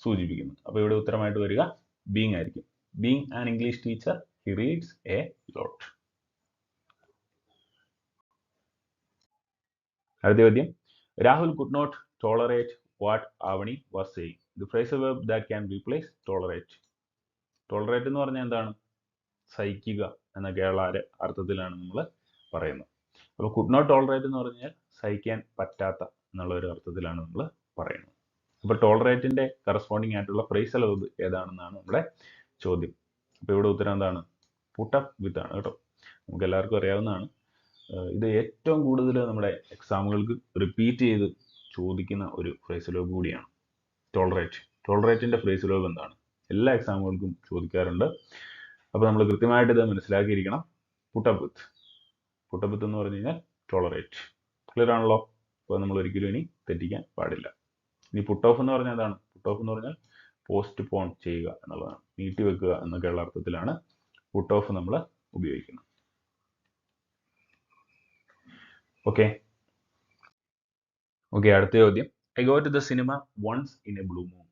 സൂചിപ്പിക്കുന്നത്. അപ്പോൾ ഇവിടെ ഉത്തരമായിട്ട് വരിക ബീങ് ആയിരിക്കും. Being an English teacher he reads a lot. അടുത്ത ചോദ്യം, Rahul could not tolerate what Avani was saying. The phrasal verb that can replace tolerate. Tolerate എന്ന് പറഞ്ഞാൽ എന്താണ്? സഹിക്കുക എന്നൊക്കെയുള്ള അർത്ഥത്തിലാണ് നമ്മൾ പറയുന്നത്. അപ്പോൾ കുഡ് നോട്ട് ടോളറേറ്റ് എന്ന് പറഞ്ഞാൽ സഹിക്കാൻ പറ്റാത്ത എന്നുള്ള ഒരു അർത്ഥത്തിലാണ് നമ്മൾ പറയുന്നത്. അപ്പോൾ ടോളറേറ്റിന്റെ കറസ്പോണ്ടിങ് ആയിട്ടുള്ള ഫ്രേസൽ വെർബ് ഏതാണെന്നാണ് നമ്മുടെ ചോദ്യം. അപ്പോൾ ഇവിടെ ഉത്തരം എന്താണ്? പുട്ട് അപ്പ് വിത്ത് ആണ് കേട്ടോ. നമുക്ക് എല്ലാവർക്കും അറിയാവുന്നതാണ്. ഇത് ഏറ്റവും കൂടുതൽ നമ്മുടെ എക്സാമുകൾക്ക് റിപ്പീറ്റ് ചെയ്ത് ചോദിക്കുന്ന ഒരു ഫ്രേസൽ വെർബ് കൂടിയാണ് ടോളറേറ്റ്. ടോളറേറ്റിന്റെ ഫ്രേസൽ വെർബ് എന്താണ്? എല്ലാ എക്സാമുകൾക്കും ചോദിക്കാറുണ്ട്. അപ്പോൾ നമ്മൾ കൃത്യമായിട്ട് ഇത് മനസ്സിലാക്കിയിരിക്കണം. Put up with. Put up with എന്ന് പറഞ്ഞു കഴിഞ്ഞാൽ ടോളറേറ്റ്. ക്ലിയർ ആണല്ലോ? അപ്പോൾ നമ്മൾ ഒരിക്കലും ഇനി തെറ്റിക്കാൻ പാടില്ല. ഇനി പുട്ട് ഓഫ് എന്ന് പറഞ്ഞാൽ എന്താണ്? പുട്ട് ഓഫ് എന്ന് പറഞ്ഞാൽ പോസ്റ്റ് പോൺ ചെയ്യുക എന്നുള്ളതാണ്. നീട്ടി വെക്കുക എന്നൊക്കെയുള്ള അർത്ഥത്തിലാണ് പുട്ട് ഓഫ് നമ്മൾ ഉപയോഗിക്കുന്നത്. ഓക്കെ, അടുത്ത ചോദ്യം, I go to the cinema once in a blue moon.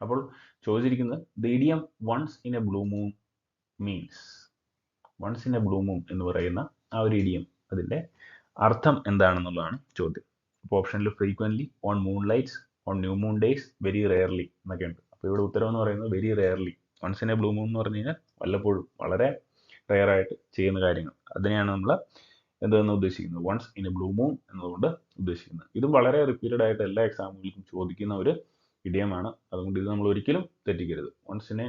അപ്പോൾ ചോദിച്ചിരിക്കുന്നത് the idiom once in a blue moon means. Once in a blue moon എന്ന് പറയുന്ന ആ ഒരു ഇഡിയം, അതിന്റെ അർത്ഥം എന്താണെന്നുള്ളതാണ് ചോദ്യം. അപ്പോൾ ഓപ്ഷനിൽ frequently, on moon lights, on new moon days, very rarely എന്നൊക്കെ ഉണ്ട്. അപ്പോൾ ഇവിടെ ഉത്തരം എന്ന് പറയുന്നത് very rarely. Once in a blue moon എന്ന് പറഞ്ഞു കഴിഞ്ഞാൽ വല്ലപ്പോഴും, വളരെ റെയർ ആയിട്ട് ചെയ്യുന്ന കാര്യങ്ങൾ, അതിനെയാണ് നമ്മൾ എന്തെന്ന് ഉദ്ദേശിക്കുന്നത്? Once in a blue moon എന്നതുകൊണ്ട് ഉദ്ദേശിക്കുന്നത്. ഇതും വളരെ റിപ്പീറ്റഡ് ആയിട്ട് എല്ലാ എക്സാമുകൾക്കും ചോദിക്കുന്ന ഒരു ഇഡിയമാണ്. അതുകൊണ്ട് ഇത് നമ്മൾ ഒരിക്കലും തെറ്റിക്കരുത്. Once in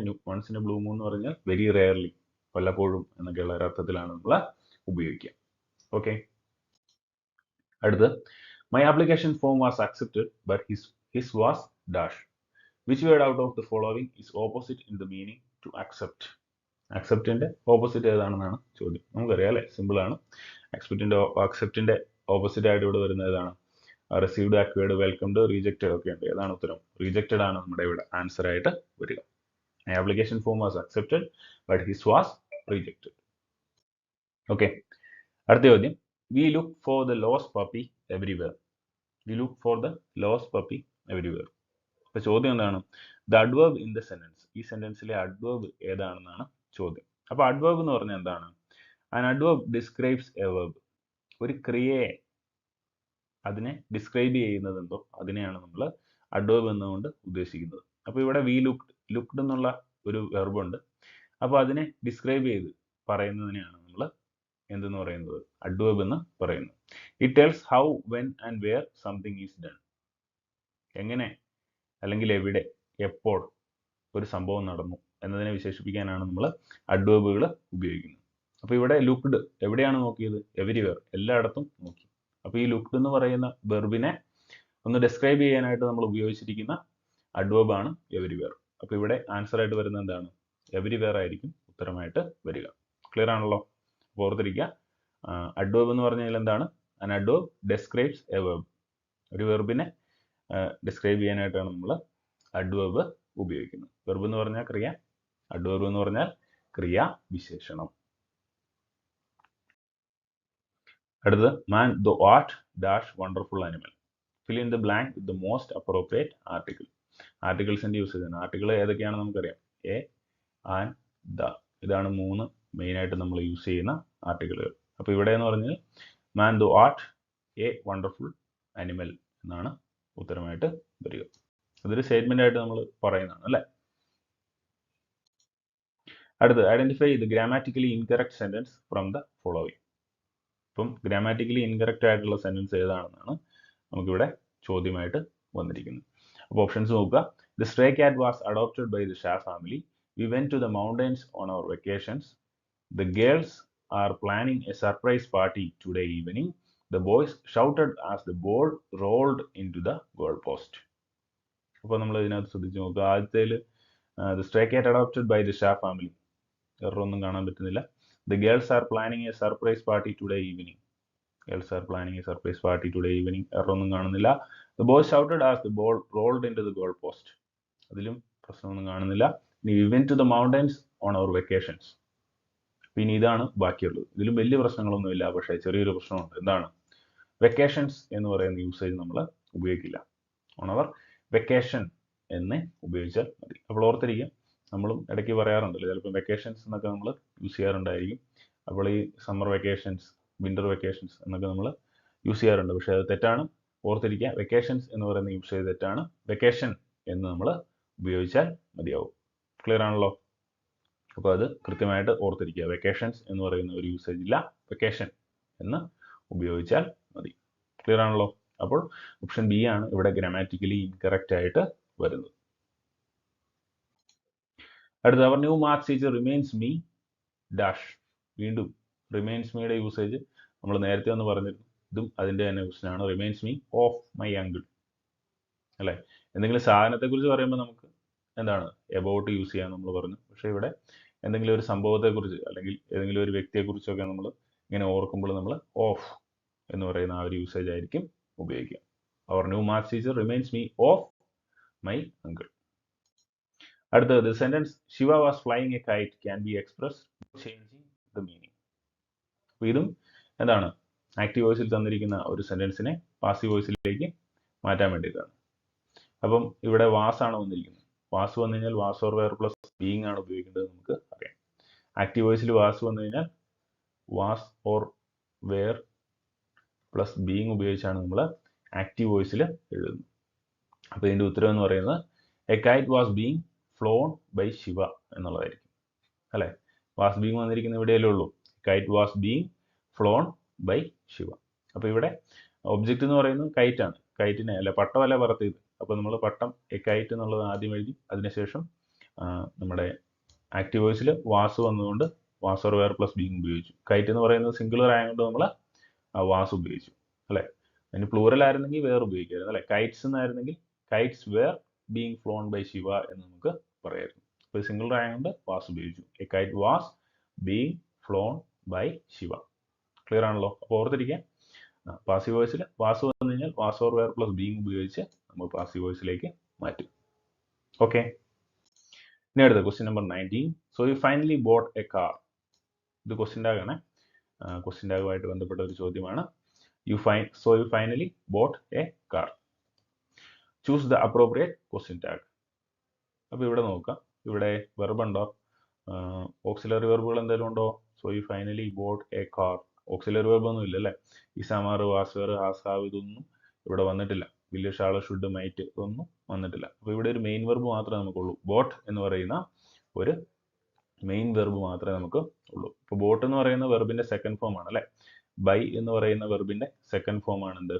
a blue moon എന്ന് പറഞ്ഞാൽ വെരി റെയർലി, വല്ലപ്പോഴും എന്നൊക്കെയുള്ള ഒരർത്ഥത്തിലാണ് നമ്മൾ ഉപയോഗിക്കുക. ഓക്കെ, അടുത്ത്, my application form was accepted but his was dash. Which word out of the following is opposite in the meaning to accept. അക്സെപ്റ്റിന്റെ ഓപ്പോസിറ്റ് ഏതാണെന്നാണ് ചോദ്യം. നമുക്കറിയാം അല്ലേ, സിമ്പിൾ ആണ്. അക്സെപ്റ്റിന്റെ ഓപ്പോസിറ്റ് ആയിട്ട് ഇവിടെ വരുന്നത് ഏതാണ്? റിസീവ്ഡ്, അക്വേർഡ്, വെൽക്കംഡ്, റീജക്റ്റഡ് ഒക്കെ ഉണ്ട്. ഏതാണ് ഉത്തരം? റീജക്റ്റഡ് ആണ് നമ്മുടെ ഇവിടെ ആൻസർ ആയിട്ട് വരിക. Application form was accepted but his was rejected. Okay, അടുത്ത ചോദ്യം, we look for the lost puppy everywhere. We look for the lost puppy everywhere. അപ്പൊ ചോദ്യം എന്താണ്? The adverb in the sentence. ഈ സെന്റൻസിലെ അഡ്വേർബ് ഏതാണെന്നാണ് ചോദ്യം. അപ്പൊ അഡ്വേർബ് എന്ന് പറഞ്ഞാൽ എന്താണ്? An adverb describes A verb. ഒരു ക്രിയയെ, അതിനെ ഡിസ്ക്രൈബ് ചെയ്യുന്നത് എന്തോ അതിനെയാണ് നമ്മൾ അഡ്വേർബ് എന്നുകൊണ്ട് ഉദ്ദേശിക്കുന്നത്. അപ്പോൾ ഇവിടെ വി ലുക്ഡ് എന്നുള്ള ഒരു വെർബ് ഉണ്ട്. അപ്പോൾ അതിനെ ഡിസ്ക്രൈബ് ചെയ്ത് പറയുന്നതിനെയാണ് നമ്മൾ എന്തെന്ന് പറയുന്നത്? അഡ്വേർബ് എന്ന് പറയുന്നത്. It tells how, when and where something is done. എങ്ങനെ അല്ലെങ്കിൽ എവിടെ, എപ്പോൾ ഒരു സംഭവം നടന്നു എന്നതിനെ വിശേഷിപ്പിക്കാനാണ് നമ്മൾ അഡ്വേർബുകൾ ഉപയോഗിക്കുന്നത്. അപ്പോൾ ഇവിടെ ലുക്ഡ് എവിടെയാണ് നോക്കിയത്? എവരിവെയർ, എല്ലായിടത്തും നോക്കി. അപ്പോൾ ഈ ലുക്ഡ് എന്ന് പറയുന്ന വെർബിനെ ഒന്ന് ഡിസ്ക്രൈബ് ചെയ്യാനായിട്ട് നമ്മൾ ഉപയോഗിച്ചിരിക്കുന്ന അഡ്വേർബ് ആണ് എവരിവെയർ. അപ്പോൾ ഇവിടെ ആൻസർ ആയിട്ട് വരുന്നത് എന്താണ്? എവരിവെയർ ആയിരിക്കും ഉത്തരമായിട്ട് വരിക. ക്ലിയർ ആണല്ലോ? ഓർത്തിരിക്കുക, അഡ്വേർബ് എന്ന് പറഞ്ഞാൽ എന്താണ്? An adverb describes A verb. ഒരു വെർബിനെ ഡിസ്ക്രൈബ് ചെയ്യാനായിട്ടാണ് നമ്മൾ അഡ്വേർബ് ഉപയോഗിക്കുന്നത്. വെർബ് എന്ന് പറഞ്ഞാൽ ക്രിയ, അഡ്വേർബ് എന്ന് പറഞ്ഞാൽ ക്രിയാ വിശേഷണം. അടുത്തത്, man the what dash wonderful animal. Fill in the blank with the most appropriate article. ആർട്ടിക്കിൾസിന്റെ യൂസേജ് ആണ്. ആർട്ടിക്കിൾ ഏതൊക്കെയാണെന്ന് നമുക്കറിയാം. A, an, the. ഇതാണ് മൂന്ന് മെയിൻ ആയിട്ട് നമ്മൾ യൂസ് ചെയ്യുന്ന ആർട്ടിക്കിളുകൾ. അപ്പോൾ ഇവിടെ എന്ന് പറഞ്ഞാൽ മാൻ the what A wonderful animal എന്നാണ് ഉത്തരമായിട്ട് വരിക. അതൊരു സ്റ്റേറ്റ്മെന്റ് ആയിട്ട് നമ്മൾ പറയുന്നതാണ് അല്ലേ. അടുത്ത്, identify the grammatically incorrect sentence from the following. ഇപ്പം ഗ്രാമാറ്റിക്കലി ഇൻകറക്റ്റ് ആയിട്ടുള്ള സെന്റൻസ് ഏതാണെന്നാണ് നമുക്കിവിടെ ചോദ്യമായിട്ട് വന്നിരിക്കുന്നത്. അപ്പോൾ ഓപ്ഷൻസ് നോക്കുക. The stray cat was adopted by the Shah family. We went to the mountains on our vacations. The girls are planning a surprise party today evening. The boys shouted as the ball rolled into the goal post. അപ്പോൾ നമ്മൾ ഇതിനകത്ത് ശ്രദ്ധിച്ച് നോക്കുക. ആദ്യത്തേൽ the stray കാറ്റ് adopted by the Shah family, വേറൊന്നും കാണാൻ പറ്റുന്നില്ല. The girls are planning a surprise party today evening, Girls are planning a surprise party today evening. എററൊന്നും കാണുന്നില്ല. The boy shouted as the ball rolled into the goal post. അതിലും പ്രശ്നമൊന്നും കാണുന്നില്ല. We went to the mountains on our vacations. പിന്നെ ഇതാണ് ബാക്കിയുള്ളത്. ഇതിലും വലിയ പ്രശ്നങ്ങളൊന്നുമില്ല, പക്ഷേ ചെറിയൊരു പ്രശ്നമുണ്ട്. എന്താണ്? വെക്കേഷൻസ് എന്ന് പറയുന്ന യൂസേജ് നമ്മൾ ഉപയോഗിക്കില്ല. ഓൺ അവർ വെക്കേഷൻ എന്ന് ഉപയോഗിച്ചാൽ മതി. അപ്പോൾ ഓർത്തിരിക്കുക, നമ്മളും ഇടയ്ക്ക് പറയാറുണ്ടല്ലോ, ചിലപ്പോൾ വെക്കേഷൻസ് എന്നൊക്കെ നമ്മൾ യൂസ് ചെയ്യാറുണ്ടായിരിക്കും. അപ്പോൾ ഈ സമ്മർ വെക്കേഷൻസ്, വിൻ്റർ വെക്കേഷൻസ് എന്നൊക്കെ നമ്മൾ യൂസ് ചെയ്യാറുണ്ട്, പക്ഷേ അത് തെറ്റാണ്. ഓർത്തിരിക്കുക, വെക്കേഷൻസ് എന്ന് പറയുന്ന യൂസേജ് തെറ്റാണ്. വെക്കേഷൻ എന്ന് നമ്മൾ ഉപയോഗിച്ചാൽ മതിയാവും. ക്ലിയർ ആണല്ലോ? അപ്പോൾ അത് കൃത്യമായിട്ട് ഓർത്തിരിക്കുക. വെക്കേഷൻസ് എന്ന് പറയുന്ന ഒരു യൂസേജ് ഇല്ല, വെക്കേഷൻ എന്ന് ഉപയോഗിച്ചാൽ മതി. ക്ലിയർ ആണല്ലോ? അപ്പോൾ ഓപ്ഷൻ ബി ആണ് ഇവിടെ ഗ്രാമാറ്റിക്കലി ഇൻകറക്റ്റ് ആയിട്ട് വരുന്നത്. അടുത്ത, our new maths teacher remains me dash. വീണ്ടും റിമെയിൻസ് മീയുടെ യൂസേജ് നമ്മൾ നേരത്തെ ഒന്ന് പറഞ്ഞിരുന്നു. ഇതും അതിൻ്റെ തന്നെ ക്വസ്റ്റൻ ആണ്. Remains me of my uncle, അല്ലേ? എന്തെങ്കിലും സാധനത്തെക്കുറിച്ച് പറയുമ്പോൾ നമുക്ക് എന്താണ് എബൌട്ട് യൂസ് ചെയ്യാൻ നമ്മൾ പറഞ്ഞു. പക്ഷേ ഇവിടെ എന്തെങ്കിലും ഒരു സംഭവത്തെക്കുറിച്ച് അല്ലെങ്കിൽ ഏതെങ്കിലും ഒരു വ്യക്തിയെക്കുറിച്ചൊക്കെ നമ്മൾ ഇങ്ങനെ ഓർക്കുമ്പോൾ നമ്മൾ ഓഫ് എന്ന് പറയുന്ന ആ ഒരു യൂസേജ് ആയിരിക്കും ഉപയോഗിക്കുക. Our new maths teacher remains me of my uncle. അടുത്തത്, the sentence Shiva was flying a kite can be express changing the meaning. അപ്പോൾ ഇതും എന്താണ് ആക്റ്റീവ് വോയിസിൽ തന്നിരിക്കുന്ന ഒരു സെന്റൻസിനെ പാസീവ് വോയിസിലേക്ക് മാറ്റാൻ വേണ്ടിയിട്ടാണ്. അപ്പം ഇവിടെ വാസ് ആണ് വന്നിരിക്കുന്നത്. വാസ് വന്നു കഴിഞ്ഞാൽ was or were plus being ആണ് ഉപയോഗിക്കേണ്ടത്, നമുക്ക് അറിയാം. ആക്റ്റീവ് വോയിസിൽ വാസ് വന്നു കഴിഞ്ഞാൽ was or were plus being ഉപയോഗിച്ചാണ് നമ്മൾ ആക്റ്റീവ് വോയിസിൽ എഴുതുന്നത്. അപ്പോൾ ഇതിൻ്റെ ഉത്തരം എന്ന് പറയുന്നത് a kite was being flown by Shiva എന്നുള്ളതായിരിക്കും, അല്ലേ? വാസ് ബീയിങ് വന്നിരിക്കുന്ന ഇവിടെയല്ലേ ഉള്ളൂ. Kite was being flown by Shiva. അപ്പോൾ ഇവിടെ ഒബ്ജക്റ്റ് എന്ന് പറയുന്നത് കൈറ്റ് ആണ്. കൈറ്റിനെ അല്ല, പട്ടമല്ല പറത്തിയത്. അപ്പോൾ നമ്മൾ പട്ടം എ കൈറ്റ് എന്നുള്ളത് ആദ്യം എഴുതി, അതിനുശേഷം നമ്മുടെ ആക്റ്റീവ് വോയിസിൽ വാസ് വന്നുകൊണ്ട് was or were plus being ഉപയോഗിച്ചു. കൈറ്റ് എന്ന് പറയുന്നത് സിംഗുലർ ആയതുകൊണ്ട് നമ്മൾ വാസ് ഉപയോഗിച്ചു, അല്ലേ? അതിന് പ്ലൂറൽ ആയിരുന്നെങ്കിൽ വേർ ഉപയോഗിക്കായിരുന്നു, അല്ലേ? കൈറ്റ്സ് എന്നായിരുന്നെങ്കിൽ kites were being flown by Shiva എന്ന് നമുക്ക് പറയായിരുന്നു. അപ്പോൾ സിംഗിൾ ആയതുകൊണ്ട് വാസ് ഉപയോഗിച്ചു. A kite was being flown by Shiva. Clear ആണല്ലോ? അപ്പോൾ ഓർത്തിരിക്കുക, പാസീവ് വോയിസിൽ വാസ് വന്നു കഴിഞ്ഞാൽ was or were plus being ഉപയോഗിച്ച് നമ്മൾ പാസീവ് വോയിസിലേക്ക് മാറ്റും. ഓക്കെ, ഇനി അടുത്ത question number 19. So you finally bought a car. ഇത് ക്വസ്റ്റ്യൻ ടാഗാണ്. ക്വസ്റ്റ്യൻ ടാഗുമായിട്ട് ബന്ധപ്പെട്ട ഒരു ചോദ്യമാണ്. So you finally bought a car. Choose the appropriate question tag. അപ്പോൾ ഇവിടെ നോക്കാം, ഇവിടെ വെർബ് ഉണ്ടോ? ഓക്സിലറി വെർബുകൾ എന്തെങ്കിലും ഉണ്ടോ? So you finally bought a car. Auxiliary verb ഒന്നും ഇല്ല, അല്ലേ? ഇസാമാർ, വാസ്വർ, ഹാസാവ് ഇതൊന്നും ഇവിടെ വന്നിട്ടില്ല. വില്ല്, ഷാള്, ഷുഡ്, മൈറ്റ് ഇതൊന്നും വന്നിട്ടില്ല. അപ്പോൾ ഇവിടെ ഒരു മെയിൻ വെർബ് മാത്രമേ നമുക്കുള്ളൂ. ബോട്ട് എന്ന് പറയുന്ന ഒരു മെയിൻ വെർബ് മാത്രമേ നമുക്ക് ഉള്ളൂ. ഇപ്പോൾ ബോട്ട് എന്ന് പറയുന്ന വെർബിന്റെ സെക്കൻഡ് ഫോം ആണ്, അല്ലേ? ബൈ എന്ന് പറയുന്ന വെർബിന്റെ സെക്കൻഡ് ഫോം ആണ് എന്ത്?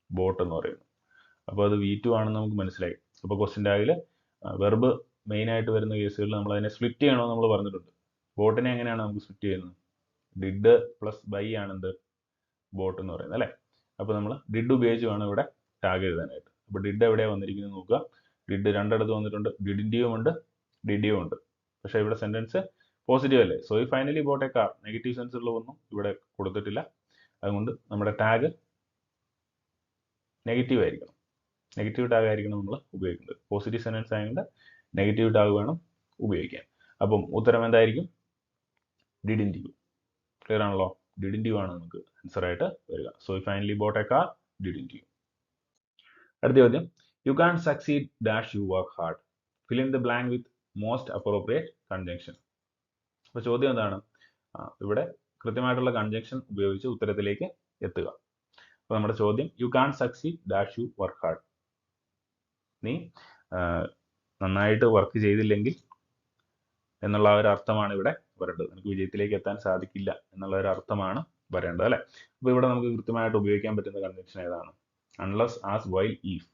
ബോട്ട് എന്ന് പറയുന്നത്. അപ്പോൾ അത് V2 ആണെന്ന് നമുക്ക് മനസ്സിലായി. അപ്പോൾ ക്വസ്റ്റ്യൻ ടാഗിൽ വെർബ് മെയിൻ ആയിട്ട് വരുന്ന കേസുകളിൽ നമ്മൾ അതിനെ സ്പ്ലിറ്റ് ചെയ്യണമെന്ന് നമ്മൾ പറഞ്ഞിട്ടുണ്ട്. ബോട്ടിനെ എങ്ങനെയാണ് നമുക്ക് സ്പ്ലിറ്റ് ചെയ്യുന്നത്? ഡിഡ് പ്ലസ് ബൈ ആണ് എന്ത്? ബോട്ട് എന്ന് പറയുന്നത്, അല്ലേ? അപ്പോൾ നമ്മൾ ഡിഡ് ഉപയോഗിച്ച് വേണം ഇവിടെ ടാഗ് എഴുതാനായിട്ട്. അപ്പോൾ ഡിഡ് എവിടെയാണ് വന്നിരിക്കുന്നത് നോക്കുക. ഡിഡ് രണ്ടിടത്ത് വന്നിട്ടുണ്ട്. ഡിഡിൻ്റെയും ഉണ്ട്, ഡിഡിയും ഉണ്ട്. പക്ഷേ ഇവിടെ സെൻറ്റൻസ് പോസിറ്റീവ് അല്ലേ? So you finally bought a car. Negative സെൻസുള്ളതൊന്നും ഇവിടെ കൊടുത്തിട്ടില്ല. അതുകൊണ്ട് നമ്മുടെ ടാഗ് നെഗറ്റീവ് ആയിരിക്കണം. നെഗറ്റീവ് ടാഗ് ആയിരിക്കണം നമ്മൾ ഉപയോഗിക്കുന്നത്. പോസിറ്റീവ് സെൻറ്റൻസ് ആയതുകൊണ്ട് നെഗറ്റീവ് ടാഗ് വേണം ഉപയോഗിക്കാൻ. അപ്പം ഉത്തരം എന്തായിരിക്കും? Didn't you. ക്ലിയർ ആണല്ലോ? ഡിഡിൻ്റ് യു ആണ് നമുക്ക് ആൻസർ ആയിട്ട് വരിക. So you finally bought a car, didn't you. അടുത്ത ചോദ്യം, you can succeed dash you work hard. Fill in the blank with most appropriate conjunction. അപ്പോൾ ചോദ്യം എന്താണ്? ഇവിടെ കൃത്യമായിട്ടുള്ള കൺജങ്ഷൻ ഉപയോഗിച്ച് ഉത്തരത്തിലേക്ക് എത്തുക. അപ്പോൾ നമ്മുടെ ചോദ്യം, you can succeed dash you work hard. നീ നന്നായിട്ട് വർക്ക് ചെയ്തില്ലെങ്കിൽ എന്നുള്ള ഒരു അർത്ഥമാണ് ഇവിടെ വരേണ്ടത്. നിനക്ക് വിജയത്തിലേക്ക് എത്താൻ സാധിക്കില്ല എന്നുള്ള ഒരു അർത്ഥമാണ് വരേണ്ടത്, അല്ലേ? അപ്പോൾ ഇവിടെ നമുക്ക് കൃത്യമായിട്ട് ഉപയോഗിക്കാൻ പറ്റുന്ന കൺജങ്ഷൻ ഏതാണ്? Unless, as, while, if.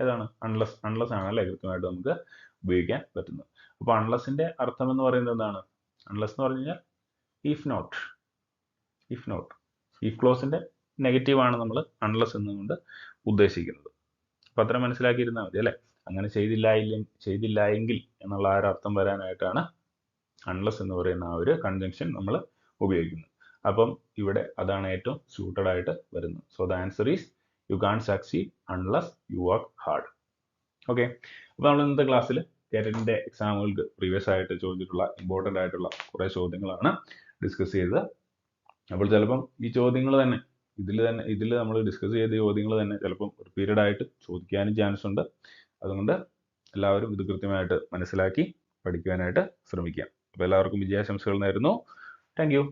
ഏതാണ്? അൺലെസ്. അൺലെസ് ആണ്, അല്ലേ, കൃത്യമായിട്ട് നമുക്ക് ഉപയോഗിക്കാൻ പറ്റുന്നത്. അപ്പോൾ അൺലെസിന്റെ അർത്ഥം എന്ന് പറയുന്നത് എന്താണ്? അൺലെസ് എന്ന് പറഞ്ഞു കഴിഞ്ഞാൽ if not. If not, if ക്ലോസിന്റെ നെഗറ്റീവ് ആണ് നമ്മൾ അൺലെസ് എന്നുകൊണ്ട് ഉദ്ദേശിക്കുന്നത്. അപ്പോൾ അത്ര മനസ്സിലാക്കിയിരുന്നാൽ മതി, അല്ലേ? അങ്ങനെ ചെയ്തില്ല എങ്കിൽ എന്നുള്ള ആ ഒരു അർത്ഥം വരാനായിട്ടാണ് അൺലെസ് എന്ന് പറയുന്ന ആ ഒരു കൺജങ്ഷൻ നമ്മൾ ഉപയോഗിക്കുന്നത്. അപ്പം ഇവിടെ അതാണ് ഏറ്റവും suited ആയിട്ട് വരുന്നത്. So the answer is you can't succeed unless you work hard. Okay, അപ്പോൾ നമ്മൾ ഇന്നത്തെ ക്ലാസ്സിൽ കേരളത്തിൻ്റെ എക്സാമുകൾക്ക് പ്രീവിയസ് ആയിട്ട് ചോദിച്ചിട്ടുള്ള ഇമ്പോർട്ടൻ്റ് ആയിട്ടുള്ള കുറേ ചോദ്യങ്ങളാണ് ഡിസ്കസ് ചെയ്തത്. അപ്പോൾ ചിലപ്പം ഈ ചോദ്യങ്ങൾ തന്നെ ഇതിൽ നമ്മൾ ഡിസ്കസ് ചെയ്ത ചോദ്യങ്ങൾ തന്നെ ചിലപ്പം റിപ്പീറ്റഡ് ആയിട്ട് ചോദിക്കാനും ചാൻസ് ഉണ്ട്. അതുകൊണ്ട് എല്ലാവരും ഇത് കൃത്യമായിട്ട് മനസ്സിലാക്കി പഠിക്കുവാനായിട്ട് ശ്രമിക്കുക. അപ്പോൾ എല്ലാവർക്കും വിജയാശംസകൾ നേരുന്നു. Thank you.